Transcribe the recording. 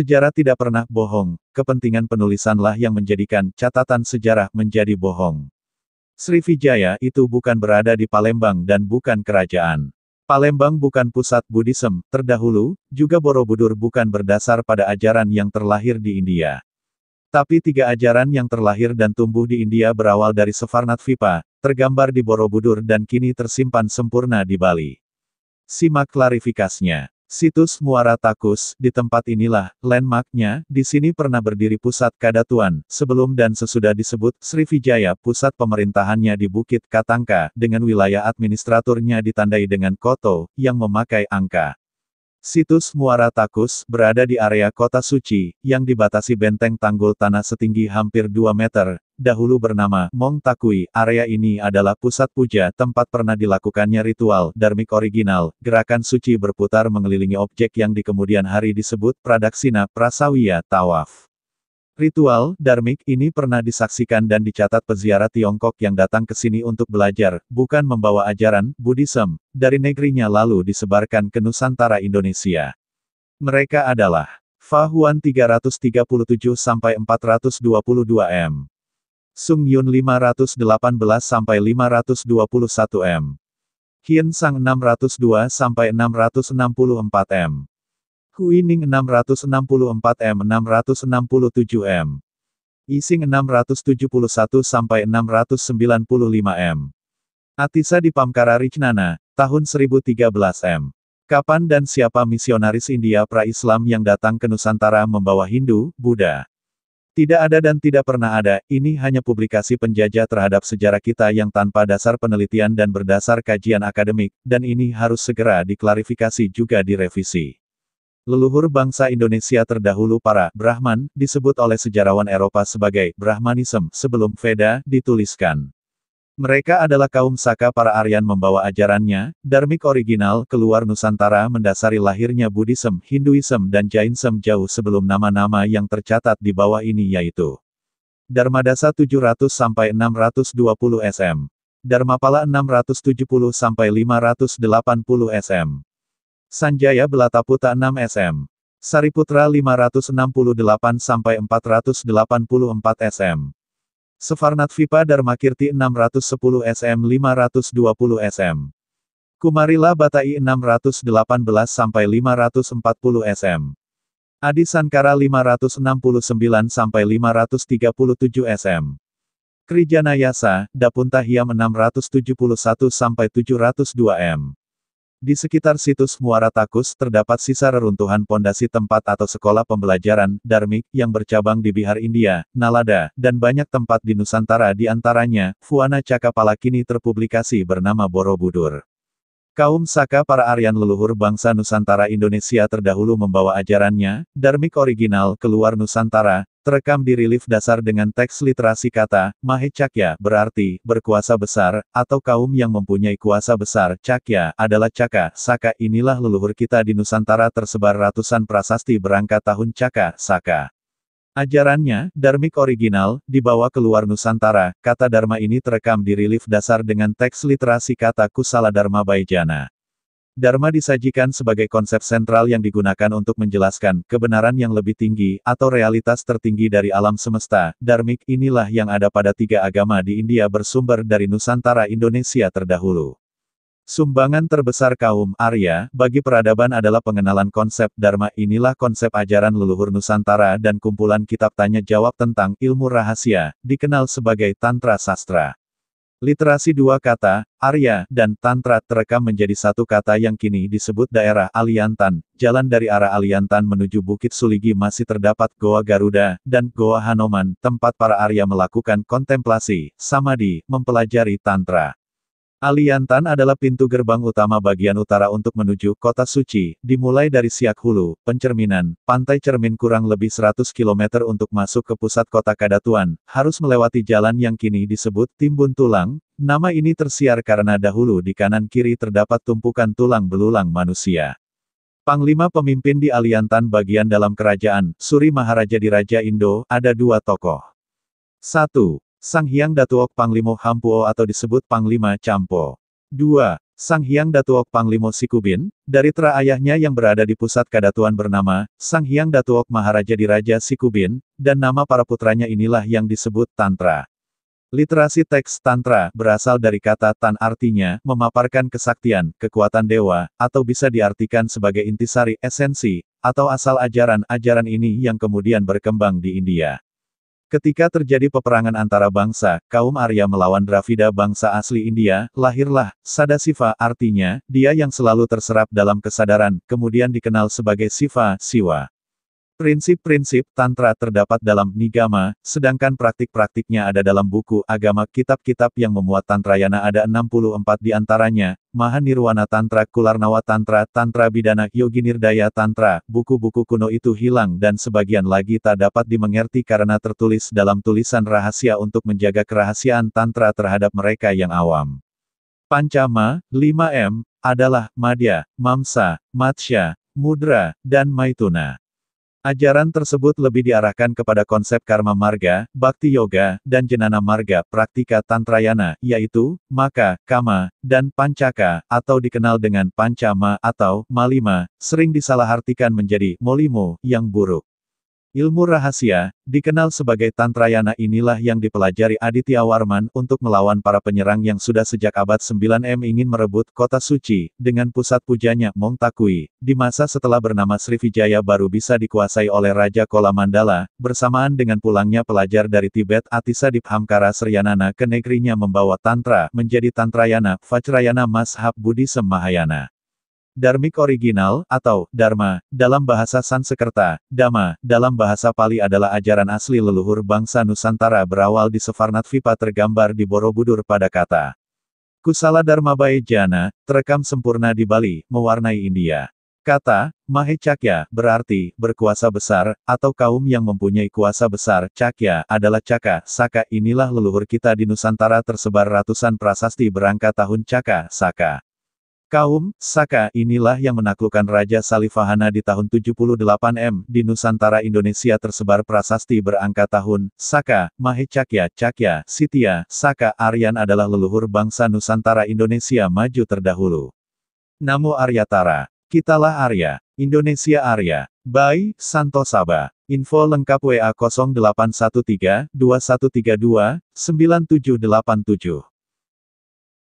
Sejarah tidak pernah bohong, kepentingan penulisanlah yang menjadikan catatan sejarah menjadi bohong. Sriwijaya itu bukan berada di Palembang dan bukan kerajaan. Palembang bukan pusat Buddhisme terdahulu, juga Borobudur bukan berdasar pada ajaran yang terlahir di India. Tapi tiga ajaran yang terlahir dan tumbuh di India berawal dari Savarnatvipa, tergambar di Borobudur dan kini tersimpan sempurna di Bali. Simak klarifikasinya. Situs Muara Takus, di tempat inilah, landmarknya, di sini pernah berdiri pusat Kadatuan, sebelum dan sesudah disebut Sriwijaya, pusat pemerintahannya di Bukit Katangka, dengan wilayah administraturnya ditandai dengan koto, yang memakai angka. Situs Muara Takus, berada di area Kota Suci, yang dibatasi benteng tanggul tanah setinggi hampir 2 meter, dahulu bernama Mong Takui. Area ini adalah pusat puja, tempat pernah dilakukannya ritual dharmik original, gerakan suci berputar mengelilingi objek yang di kemudian hari disebut Pradaksina Prasawiya Tawaf. Ritual dharmik ini pernah disaksikan dan dicatat peziarah Tiongkok yang datang ke sini untuk belajar, bukan membawa ajaran Buddhisme, dari negerinya lalu disebarkan ke Nusantara Indonesia. Mereka adalah Fa Huan 337-422 m. Sung Yun 518-521 m. Hien Sang 602-664 m. Huining 664 m 667 m. Ising 671 sampai 695 m. Atisa di Pamkara Ricnana, tahun 1013 m. Kapan dan siapa misionaris India pra-Islam yang datang ke Nusantara membawa Hindu, Buddha? Tidak ada dan tidak pernah ada, ini hanya publikasi penjajah terhadap sejarah kita yang tanpa dasar penelitian dan berdasar kajian akademik, dan ini harus segera diklarifikasi juga direvisi. Leluhur bangsa Indonesia terdahulu para Brahman, disebut oleh sejarawan Eropa sebagai Brahmanisme sebelum Veda dituliskan. Mereka adalah kaum Saka para Aryan membawa ajarannya, dharmik original keluar Nusantara mendasari lahirnya Buddhisme, Hinduisme dan Jainisme jauh sebelum nama-nama yang tercatat di bawah ini yaitu Dharmadasa 700 sampai 620 SM, Dharmapala 670 sampai 580 SM. Sanjaya Belataputa 6 SM. Sariputra 568 sampai 484 SM. Savarnatvipa Dharmakirti 610 SM 520 SM. Kumarila Batai 618 sampai 540 SM. Adi Sankara 569 sampai 537 SM. Krijanayasa, Dapuntahiam 671 sampai 702 m. Di sekitar situs Muara Takus terdapat sisa reruntuhan pondasi tempat atau sekolah pembelajaran dharmik yang bercabang di Bihar India, Nalada, dan banyak tempat di Nusantara di antaranya, Fuana Cakapala kini terpublikasi bernama Borobudur. Kaum Saka para Aryan leluhur bangsa Nusantara Indonesia terdahulu membawa ajarannya, dharmik original keluar Nusantara, terekam di relief dasar dengan teks literasi kata, Mahecakya berarti, berkuasa besar, atau kaum yang mempunyai kuasa besar, Cakya, adalah Caka, Saka, inilah leluhur kita di Nusantara tersebar ratusan prasasti berangka tahun Caka, Saka. Ajarannya, dharmik original, dibawa keluar Nusantara, kata Dharma ini terekam di relief dasar dengan teks literasi kata Kusala Dharma Baijana. Dharma disajikan sebagai konsep sentral yang digunakan untuk menjelaskan kebenaran yang lebih tinggi, atau realitas tertinggi dari alam semesta. Dharmik inilah yang ada pada tiga agama di India bersumber dari Nusantara Indonesia terdahulu. Sumbangan terbesar kaum Arya bagi peradaban adalah pengenalan konsep Dharma. Inilah konsep ajaran leluhur Nusantara dan kumpulan kitab tanya jawab tentang ilmu rahasia, dikenal sebagai Tantra Sastra. Literasi dua kata, Arya, dan Tantra terekam menjadi satu kata yang kini disebut daerah Aliantan. Jalan dari arah Aliantan menuju Bukit Suligi masih terdapat Goa Garuda, dan Goa Hanoman, tempat para Arya melakukan kontemplasi, samadhi, mempelajari Tantra. Aliantan adalah pintu gerbang utama bagian utara untuk menuju Kota Suci, dimulai dari Siak Hulu, Pencerminan, Pantai Cermin kurang lebih 100 km untuk masuk ke pusat kota Kadatuan, harus melewati jalan yang kini disebut Timbun Tulang. Nama ini tersiar karena dahulu di kanan kiri terdapat tumpukan tulang belulang manusia. Panglima pemimpin di Aliantan bagian dalam kerajaan, Suri Maharaja di Raja Indo, ada dua tokoh. 1. Sang Hyang Datuok Panglimo Hampuo atau disebut Panglima Campo. 2. Sang Hyang Datuok Panglimo Sikubin, dari tera ayahnya yang berada di pusat kadatuan bernama, Sang Hyang Datuok Maharaja Diraja Sikubin, dan nama para putranya inilah yang disebut Tantra. Literasi teks Tantra berasal dari kata Tan artinya, memaparkan kesaktian, kekuatan dewa, atau bisa diartikan sebagai intisari, esensi, atau asal ajaran-ajaran ini yang kemudian berkembang di India. Ketika terjadi peperangan antara bangsa, kaum Arya melawan Dravida bangsa asli India, lahirlah Sadasiva, artinya, dia yang selalu terserap dalam kesadaran, kemudian dikenal sebagai Siva, Siwa. Prinsip-prinsip Tantra terdapat dalam Nigama, sedangkan praktik-praktiknya ada dalam buku agama. Kitab-kitab yang memuat Tantrayana ada 64 di antaranya, Mahanirwana Tantra, Kularnawa Tantra, Tantra Bidana, Yoginirdaya Tantra. Buku-buku kuno itu hilang dan sebagian lagi tak dapat dimengerti karena tertulis dalam tulisan rahasia untuk menjaga kerahasiaan Tantra terhadap mereka yang awam. Pancama, 5M, adalah Madhya, Mamsa, Matsya, Mudra, dan Maituna. Ajaran tersebut lebih diarahkan kepada konsep karma marga, bhakti yoga, dan jenana marga, praktika Tantrayana, yaitu, maka, kama, dan pancaka, atau dikenal dengan pancama atau malima, sering disalahartikan menjadi molimo, yang buruk. Ilmu rahasia, dikenal sebagai Tantrayana inilah yang dipelajari Aditya Warman untuk melawan para penyerang yang sudah sejak abad 9M ingin merebut kota suci, dengan pusat pujanya, Mongtakui, di masa setelah bernama Srivijaya baru bisa dikuasai oleh Raja Kola Mandala, bersamaan dengan pulangnya pelajar dari Tibet Atisadip Hamkara Sryanana ke negerinya membawa Tantra, menjadi Tantrayana, Vajrayana Mazhab Buddhisme Mahayana. Dharmik original, atau Dharma, dalam bahasa Sanskerta, Dhamma, dalam bahasa Pali adalah ajaran asli leluhur bangsa Nusantara berawal di Sevarnatvipa tergambar di Borobudur pada kata Kusala Dharma Jana, terekam sempurna di Bali, mewarnai India. Kata Mahecakya berarti berkuasa besar, atau kaum yang mempunyai kuasa besar. Cakya adalah Caka, Saka. Inilah leluhur kita di Nusantara tersebar ratusan prasasti berangka tahun Caka, Saka. Kaum Saka inilah yang menaklukkan Raja Salivahana di tahun 78M. Di Nusantara Indonesia tersebar prasasti berangka tahun Saka, Mahecakya, Cakya, Sitya, Saka. Aryan adalah leluhur bangsa Nusantara Indonesia maju terdahulu. Namo Aryatara. Kitalah Arya. Indonesia Arya. By Santosaba. Info lengkap WA 0813 2132 9787.